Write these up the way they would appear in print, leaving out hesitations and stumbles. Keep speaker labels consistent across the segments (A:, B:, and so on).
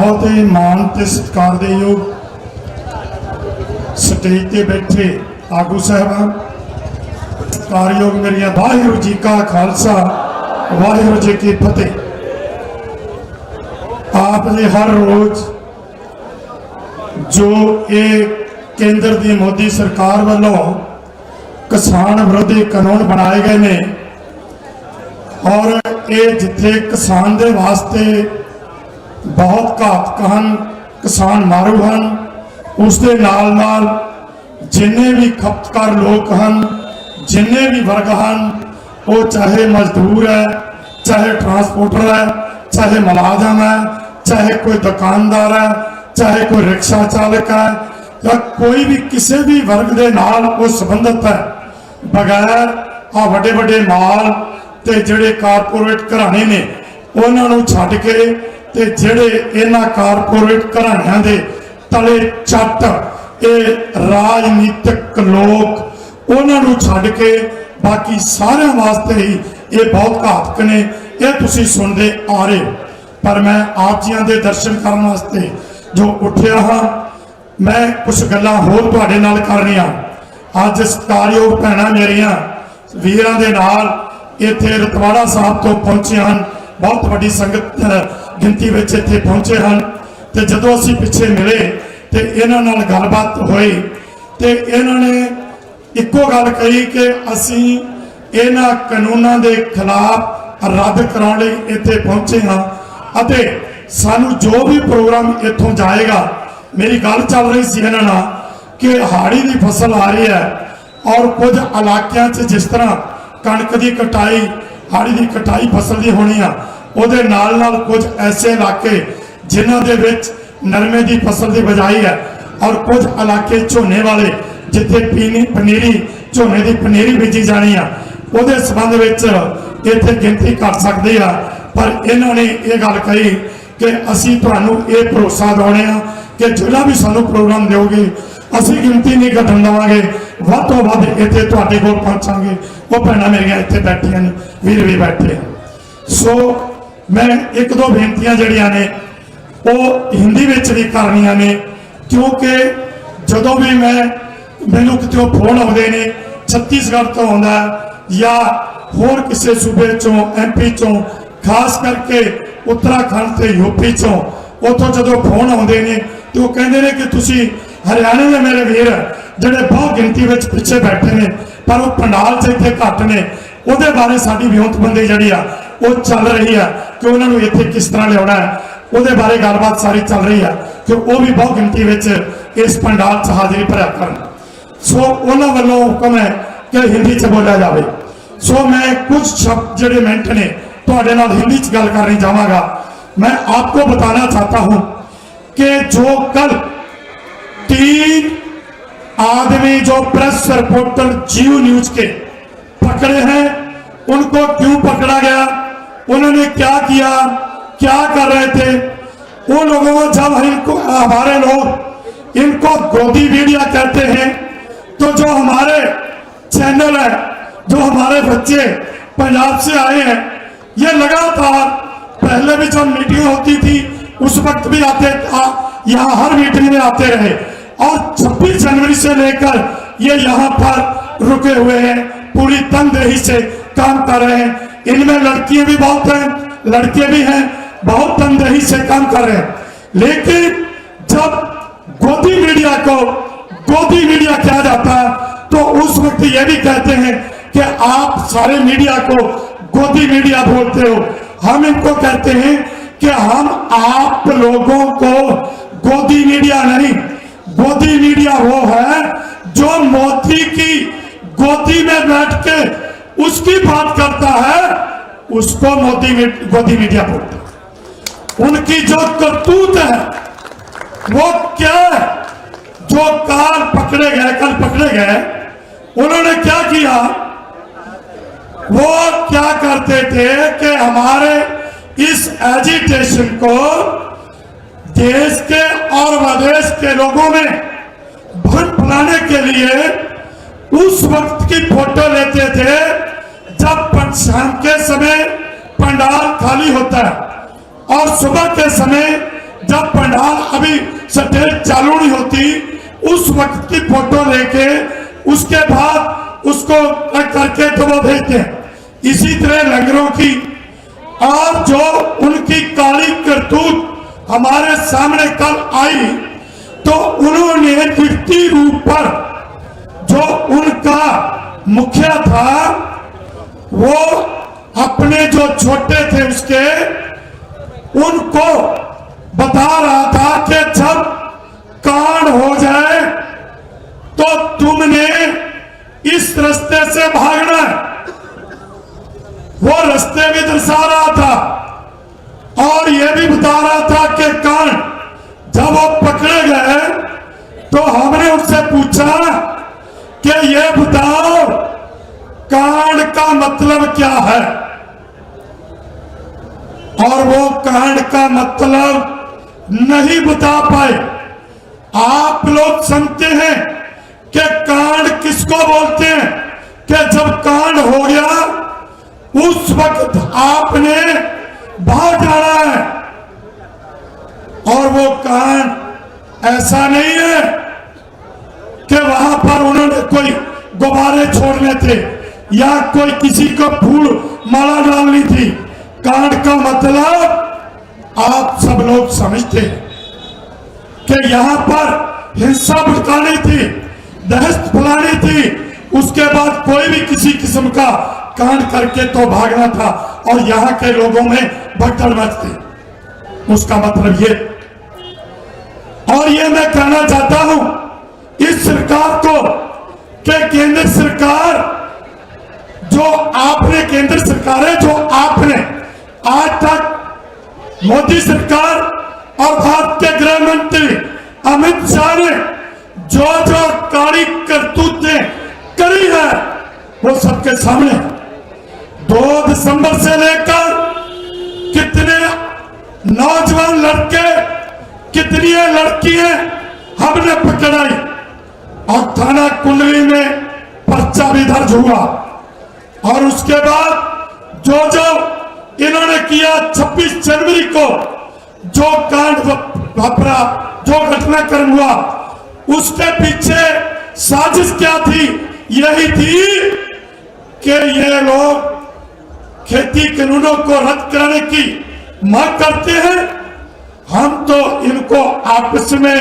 A: बहुत ही मान ते सत्कार दे योग स्टेज ते बैठे आगू साहबान, सत्कार योग मेरिया वाहिगुरू जी का खालसा वाहिगुरू जी की फतेह। आप ने हर रोज जो ये केंद्र की मोदी सरकार वालों किसान विरोधी कानून बनाए गए ने और ये जिथे किसान दे वास्ते बहुत घातक हैं, किसान मारू हैं, उसके नाल नाल जिन्ने भी खपतकार लोग हैं, जिन्ने भी वर्ग हैं, वो चाहे मजदूर है, चाहे ट्रांसपोर्टर है, चाहे मुलाजम है, चाहे कोई दुकानदार है, चाहे कोई रिक्शा चालक है, या कोई भी किसी भी वर्ग के नाल वो संबंधित है, बगैर आ वड्डे वड्डे माल ते जिहड़े कारपोरेट घराने ने उन्होंने छड्ड के ते जिहड़े इन्हां कारपोरेट घराणियां दे तले चट ये राजनीतिक लोग उन्होंने छड्ड के बाकी सारे वास्ते ही ये बहुत घातक ने, ये तुसीं सुनते आ रहे। पर मैं आप जियां दे दर्शन करने वास्ते जो उठिया हाँ, मैं कुछ गल्लां होर तुहाडे नाल करनियां। अज सत्कारयोग भैणां मेरियां वीरां दे नाल इत्थे रतवाड़ा साहब तो पहुंचे हैं, बहुत वड्डी संगत गिनती विच इत्थे पहुंचे हैं। तो जदों असीं पिछे मिले तो इन्हां नाल गलबात होई तो इन्होंने इक्को गल कही कि असीं इन्हां कानूनां दे खिलाफ रद्द कराउण लई इत्थे पहुंचे हाँ अते सानू जो भी प्रोग्राम इत्थों जाएगा। मेरी गल चल रही सी इन्हां नाल कि हाड़ी की फसल आ रही है और कुछ इलाकों च जिस तरह कणक की कटाई, हाड़ी की कटाई फसल की होनी आ, उहदे नाल नाल कुछ ऐसे इलाके जिन्हां दे विच नरमे की फसल की बजाई है और कुछ इलाके झोने वाले जिथे पनीरी झोने की पनीरी बीजी जानी आ, उहदे संबंध विच इत्थे गिनती कर सकदी आ। पर इन्होंने ये गल कही कि असीं तुहानूं ये भरोसा दिवाउने आ कि जिहड़ा भी सानूं प्रोग्राम दिओगे असीं गिनती नहीं घटन देवांगे, वध तों वध इत्थे तुहाडे कोल पहुंचांगे। वो भैणां मेरियां इत्थे बैठियां ने, वीर भी बैठे हैं। सो मैं एक दो बेनतियां जिहड़ियां ने वो हिंदी विच भी करनियां ने, क्योंकि जदों भी मैनूं कितों फोन आउंदे ने छत्तीसगढ़ तो आउंदा या होर किसी सूबे चों MP चों, खास करके उत्तराखंड ते यूपी चों, उतों जो फोन आते हैं तो वो कहते हैं कि तुसी हरियाणे में मेरे वीर जिहड़े बहुत गिनती में पिछे बैठे ने पर वो पंडाल च इत्थे घट ने, उहदे बारे साडी विਉਂਤਬੰਦੀ जिहड़ी आ वो चल रही है कि उन्होंने इत्थे किस तरह लियाउणा है, उहदे बारे गलबात सारी चल रही है कि वो भी बहुत गिनती में इस पंडाल च हाजिरी भरिया करन। सो उन्हां वल्लों हुक्म है कि हिंदी च बोलिया जाए। सो मैं कुछ शब्द जिहड़े मिनट ने तुहाडे नाल हिंदी च गल करनी चाहांगा। मैं आपको बताना चाहता हूं कि जो कल 3 आदमी जो प्रेस रिपोर्टर जियो न्यूज के पकड़े हैं, उनको क्यों पकड़ा गया, उन्होंने क्या किया, क्या कर रहे थे? उन लोगों को जब इनको हमारे लोग इनको गोदी मीडिया कहते हैं, तो जो हमारे चैनल है, जो हमारे बच्चे पंजाब से आए हैं, ये लगातार पहले भी जब मीटिंग होती थी उस वक्त भी आते, यहाँ हर मीटिंग में आते रहे और 26 जनवरी से लेकर ये यहाँ पर रुके हुए हैं, पूरी तनदेही से काम कर रहे हैं। इनमें लड़कियां भी बहुत हैं, लड़के भी हैं, बहुत तनदेही से काम कर रहे हैं। लेकिन जब गोदी मीडिया को गोदी मीडिया कहा जाता है तो उस वक्त ये भी कहते हैं कि आप सारे मीडिया को गोदी मीडिया बोलते हो। हम इनको कहते हैं कि हम आप लोगों को गोदी मीडिया नहीं, गोदी मीडिया वो है जो मोदी की गोदी में बैठ के उसकी बात करता है, उसको गोदी मीडिया बोलते हैं। उनकी जो करतूत है वो क्या है? जो कल पकड़े गए उन्होंने क्या किया? वो क्या करते थे कि हमारे इस एजिटेशन को देश के और विदेश के लोगों में भ्रम फैलाने के लिए उस वक्त की फोटो लेते थे जब शाम के समय पंडाल खाली होता है और सुबह के समय जब पंडाल अभी स्टेज चालू नहीं होती उस वक्त की फोटो लेके उसके बाद उसको करके तो वो भेजते हैं। इसी तरह लंगरों की और जो उनकी काली करतूत हमारे सामने कल आई तो उन्होंने लिखती रूप पर जो उनका मुखिया था वो अपने जो छोटे थे उसके उनको बता रहा था कि जब कांड हो जाए तो तुमने इस रास्ते से भागना है। वो रास्ते भी दर्शा रहा था और यह भी बता रहा था कि कांड जब वो पकड़े गए तो हमने उससे पूछा कि ये बताओ कांड का मतलब क्या है, और वो कांड का मतलब नहीं बता पाए। आप लोग समझते हैं कि कांड किसको बोलते हैं कि जब कांड हो गया उस वक्त आपने भाग जाना है, और वो कांड ऐसा नहीं है कि वहां पर उन्होंने कोई गुब्बारे छोड़ने थे या कोई किसी को फूल माला डालनी थी। कांड का मतलब आप सब लोग समझते हैं कि यहां पर हिंसा भड़कानी थी, दहशत फैलानी थी, उसके बाद कोई भी किसी किस्म का कांड करके तो भागना था और यहां के लोगों में भगदड़ मचती। उसका मतलब ये, और ये मैं कहना चाहता हूं इस सरकार को कि केंद्र सरकार जो आपने केंद्र सरकार है जो आपने आज तक मोदी सरकार और भारत के गृह मंत्री अमित शाह ने जो जो काली करतूतें करी है वो सबके सामने। 2 दिसंबर से लेकर कितने नौजवान लड़के कितनी लड़कियां हमने पकड़ाई और थाना कुंडली में पर्चा भी दर्ज हुआ, और उसके बाद जो जो इन्होंने किया 26 जनवरी को जो कांड वापरा, जो घटनाक्रम हुआ, उसके पीछे साजिश क्या थी? यही थी कि ये लोग खेती कानूनों को रद्द कराने की मांग करते हैं। हम तो इनको आपस में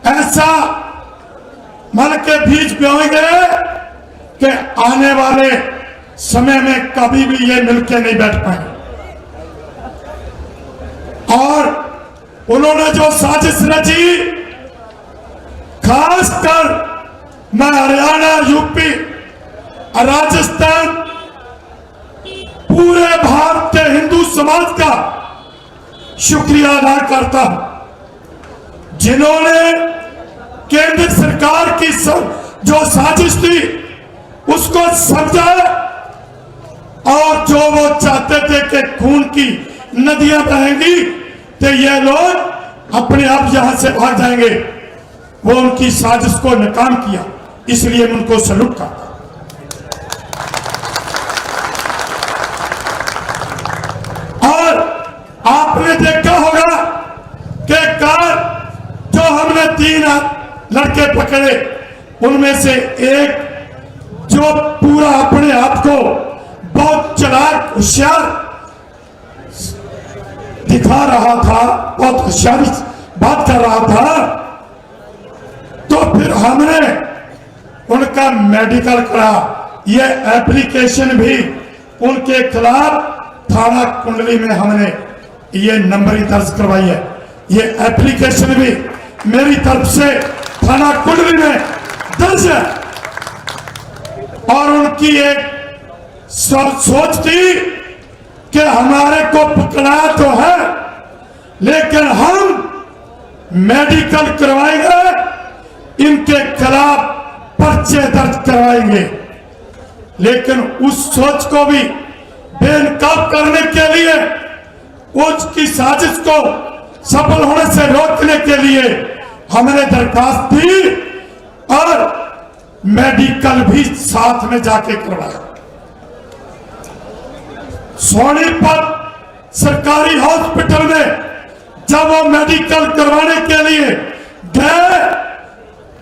A: ऐसा मन के बीज बोएंगे कि आने वाले समय में कभी भी ये मिलके नहीं बैठ पाए। और उन्होंने जो साजिश रची, खासकर मैं हरियाणा, यूपी, राजस्थान, पूरे भारत के हिंदू समाज का शुक्रिया अदा करता हूं जिन्होंने केंद्र सरकार की जो साजिश थी उसको समझा, और जो वो चाहते थे कि खून की नदियां बहेंगी तो ये लोग अपने आप यहां से भाग जाएंगे, वो उनकी साजिश को नाकाम किया। इसलिए उनको सैल्यूट करता। और आपने देखा होगा कि कार जो हमने 3 लड़के पकड़े उनमें से एक जो पूरा अपने आप को बहुत चालाक होशियार दिखा रहा था, बहुत होशियारी बात कर रहा था, तो फिर हमने उनका मेडिकल करा। ये एप्लीकेशन भी उनके खिलाफ थाना कुंडली में हमने ये नंबरी दर्ज करवाई है। ये एप्लीकेशन भी मेरी तरफ से थाना कुंडली में दर्ज है। और उनकी एक सोच थी कि हमारे को पकड़ा तो है लेकिन हम मेडिकल करवाएंगे, इनके खिलाफ पर्चे दर्ज करवाएंगे। लेकिन उस सोच को भी बेनकाब करने के लिए, उसकी साजिश को सफल होने से रोकने के लिए हमने दरखास्त दी और मेडिकल भी साथ में जाके करवाया। सोनीपत सरकारी हॉस्पिटल में जब वो मेडिकल करवाने के लिए गए,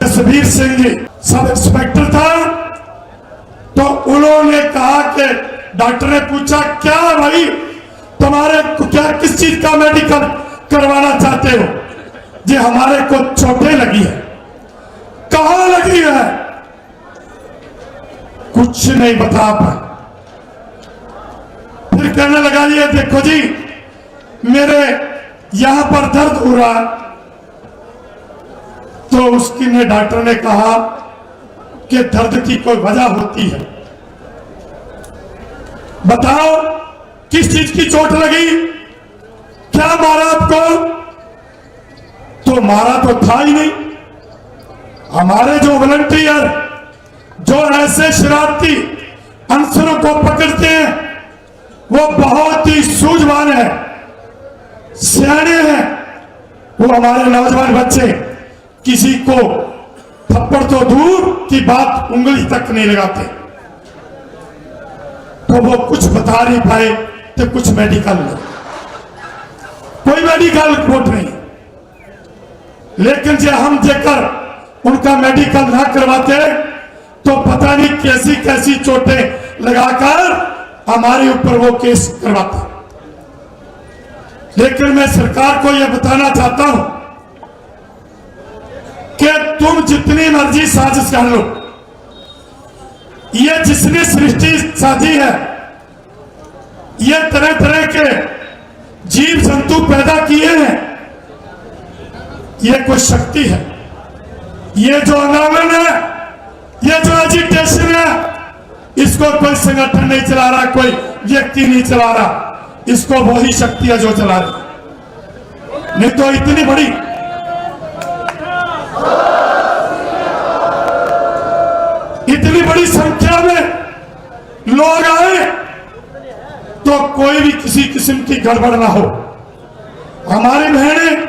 A: जसवीर सिंह जी सब इंस्पेक्टर था, तो उन्होंने कहा कि डॉक्टर ने पूछा क्या भाई तुम्हारे को क्या किस चीज का मेडिकल करवाना चाहते हो? जी हमारे को चोटें लगी है। कहां लगी है? कुछ नहीं बता पाए। फिर कहने लगा ये देखो जी मेरे यहां पर दर्द हो रहा। तो उसकी ने डॉक्टर ने कहा कि दर्द की कोई वजह होती है, बताओ किस चीज की चोट लगी, क्या मारा आपको? तो मारा तो था ही नहीं। हमारे जो वॉलंटियर जो ऐसे शरारती अनसरों को पकड़ते हैं वो बहुत ही सूझवान है, सियाने हैं। वो हमारे नौजवान बच्चे किसी को थप्पड़ तो दूर की बात उंगली तक नहीं लगाते। तो वो कुछ बता नहीं पाए तो कुछ मेडिकल नहीं, कोई मेडिकल रिपोर्ट नहीं। लेकिन जब हम जेकर उनका मेडिकल ना करवाते तो पता नहीं कैसी कैसी चोटें लगाकर हमारे ऊपर वो केस करवाते। लेकिन मैं सरकार को यह बताना चाहता हूं कि तुम जितनी मर्जी साजिश कर लो, ये जिसने सृष्टि साधी है, ये तरह तरह के जीव जंतु पैदा किए हैं, ये कोई शक्ति है। ये जो आंदोलन है, ये जो एजिटेशन है, इसको कोई संगठन नहीं चला रहा, कोई व्यक्ति नहीं चला रहा, इसको वही शक्ति है जो चला रही। नहीं तो इतनी बड़ी संख्या में लोग आए तो कोई भी किसी किस्म की गड़बड़ ना हो। हमारी बहनें,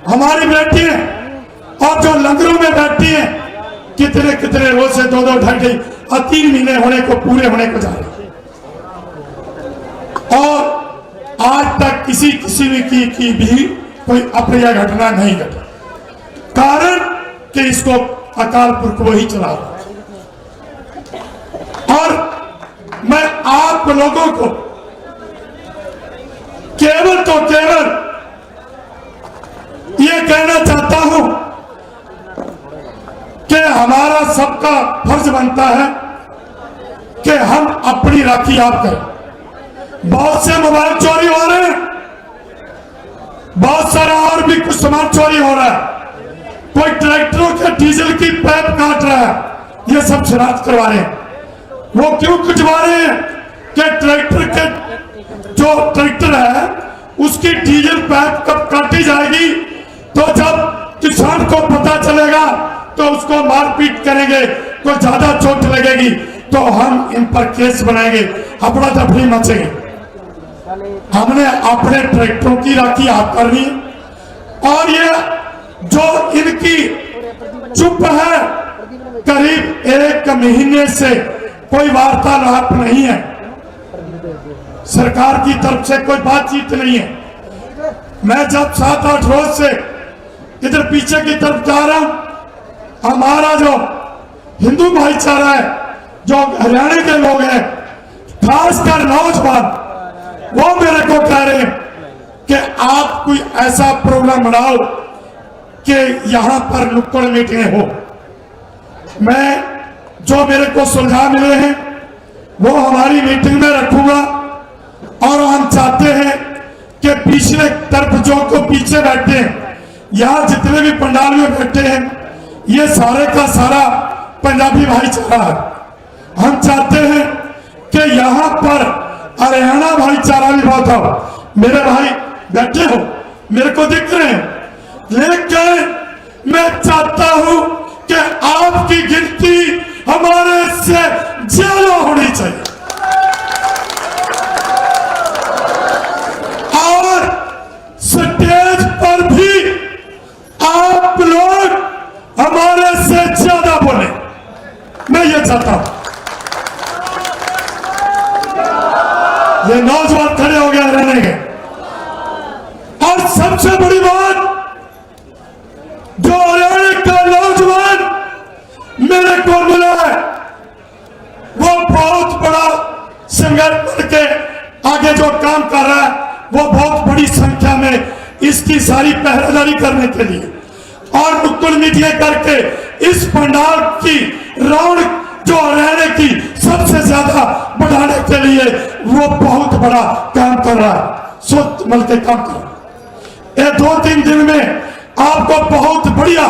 A: हमारी बेटियां और जो लंगरों में बैठी हैं, कितने कितने रोज से 2-2 ढाई और 3 महीने होने को पूरे होने को जा रहे, और आज तक किसी की भी कोई अप्रिय घटना नहीं घटी। कारण कि इसको अकाल पुरख वही चला रहा। और मैं आप लोगों को केवल तो केवल ये कहना चाहता हूं कि हमारा सबका फर्ज बनता है कि हम अपनी राखी आप करें। बहुत से मोबाइल चोरी हो रहे हैं, बहुत सारा और भी कुछ सामान चोरी हो रहा है, कोई ट्रैक्टरों के डीजल की पाइप काट रहा है, ये सब शरारत करवा रहे हैं। वो क्यों कटवा रहे हैं कि ट्रैक्टर के जो ट्रैक्टर है उसकी डीजल पाइप कब काटी जाएगी, तो जब किसान को पता चलेगा तो उसको मारपीट करेंगे, तो ज्यादा चोट लगेगी, तो हम इन पर केस बनाएंगे, अपना तफरी मचेगी। हमने अपने ट्रैक्टरों की राखी आप करनी, और ये जो इनकी चुप है, करीब 1 महीने से कोई वार्तालाप नहीं है, सरकार की तरफ से कोई बातचीत नहीं है। मैं जब 7-8 रोज से इधर पीछे की तरफ जा रहा हूं, हमारा जो हिंदू भाईचारा है, जो हरियाणा के लोग हैं, खासकर नौजवान, वो मेरे को कह रहे हैं कि आप कोई ऐसा प्रोग्राम बनाओ कि यहां पर नुक्कड़ मीटिंग हो। मैं जो मेरे को सुझाव मिले हैं वो हमारी मीटिंग में रखूंगा, और हम चाहते हैं कि पिछले तरफ जो को पीछे बैठे हैं, यहां जितने भी पंडाल में बैठे हैं, ये सारे का सारा पंजाबी भाईचारा है। हम चाहते हैं कि यहां पर हरियाणा भाईचारा भी बहुत हो। मेरे भाई बैठे हो, मेरे को दिख रहे हैं, लेकिन मैं चाहता हूं कि आपकी गिनती हमारे से ज्यादा होनी चाहिए, और स्टेज पर भी आप लोग हमारे से ज्यादा बोले। मैं ये चाहता हूं। ये नौजवान खड़े हो गए रहने के, और सबसे बड़ी बात को मिला है वो बहुत बड़ा संगठन करके आगे जो काम कर रहा है, वो बहुत बड़ी संख्या में इसकी सारी पहरेदारी करने के लिए और नुक्कड़ मीटिंग करके इस पंडाल की रौनक जो रहने की सबसे ज्यादा बढ़ाने के लिए वो बहुत बड़ा काम कर रहा है। सोच मिल के काम कर रहा है। ये 2-3 दिन में आपको बहुत बढ़िया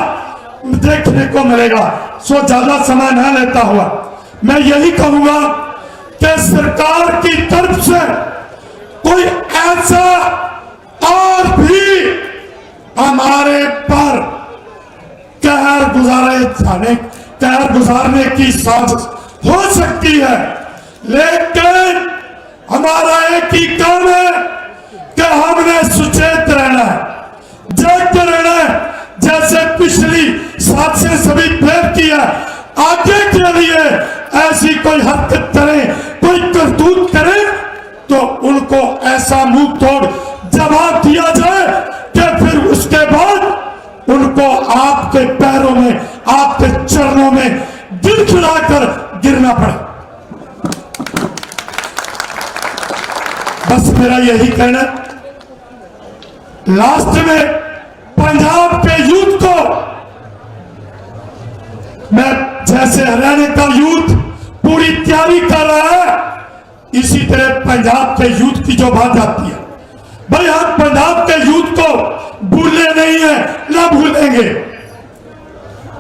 A: देखने को मिलेगा। सो ज्यादा समय न लेता हुआ मैं यही कहूंगा कि सरकार की तरफ से कोई ऐसा और भी हमारे पर कहर गुजारने की साजिश हो सकती है, लेकिन हमारा एक ही काम है कि हमने सुचेत रहना है, जागते रहना है। जैसे पिछली साजिशें सभी फेल किया, आगे के लिए ऐसी कोई हरकत करे, कोई करतूत करे तो उनको ऐसा मुंह तोड़ जवाब दिया जाए कि फिर उसके बाद उनको आपके पैरों में, आपके चरणों में गिड़गिड़ाकर गिरना पड़े। बस मेरा यही कहना। लास्ट में पंजाब के यूथ को मैं, जैसे हरियाणा का यूथ पूरी तैयारी कर रहा है, इसी तरह पंजाब के यूथ की जो बात आती है, भाई हम पंजाब के यूथ को भूलने नहीं है, ना भूलेंगे।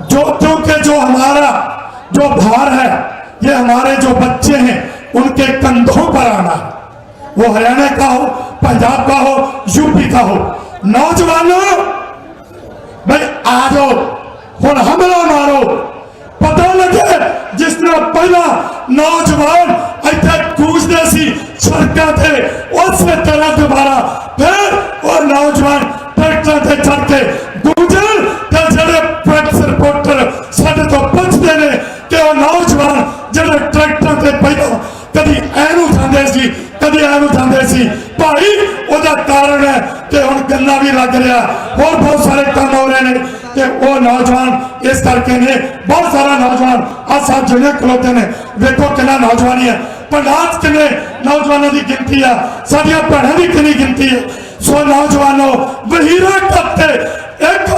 A: क्योंकि जो हमारा जो भार है, ये हमारे जो बच्चे हैं उनके कंधों पर आना है। वो हरियाणा का हो, पंजाब का हो, यूपी का हो। नौजवानों भाई आ जाओ, हुण हमला मारो। पता लगे जिसने पहला नौजवान इतने कूदते सी सड़कों से, उस तरह दोबारा फिर वो नौजवान ट्रैक्टर से चढ़ के गुजर तो जड़े प्रेस रिपोर्टर साढ़े तो पुछते ने कि वो नौजवान जड़े ट्रैक्टर से पहला कभी एनू जाते सी, कभी एनू जाते सी भाई, उसका कारण है कि हुण गन्ना भी लग रहा, और बहुत सारे काम हो रहे हैं कि वो नौजवान इस करके ने बहुत सारा नौजवान आज साथ जुड़े खलोते ने। देखो कितना नौजवानी है, पंडाल कितने नौजवानों की गिनती है, साडियां भैणां की कितनी गिनती है। सो नौजवानों वहीरा करते एक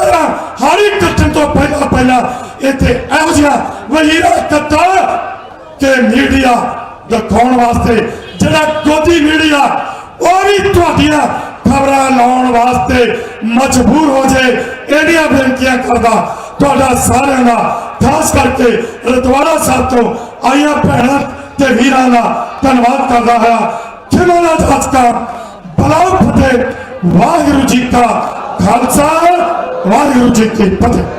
A: हारी कट्टन तो पहला इतने यहो जिहा वहीरा कट्टा के मीडिया दिखाने वास्ते जरा गोदी मीडिया वो भी तुहाडियां खबरां लाउण वास्ते मजबूर हो जाए। एडियां बेनतियां करदा तुहाडा सारिआं दा, खास करके रतवाड़ा साहब तो आईयां भैणां ते वीरां दा धन्नवाद करदा होया खिमला दास का भला फतेह। वाहिगुरू जी का खालसा, वाहिगुरू जी की फतेह।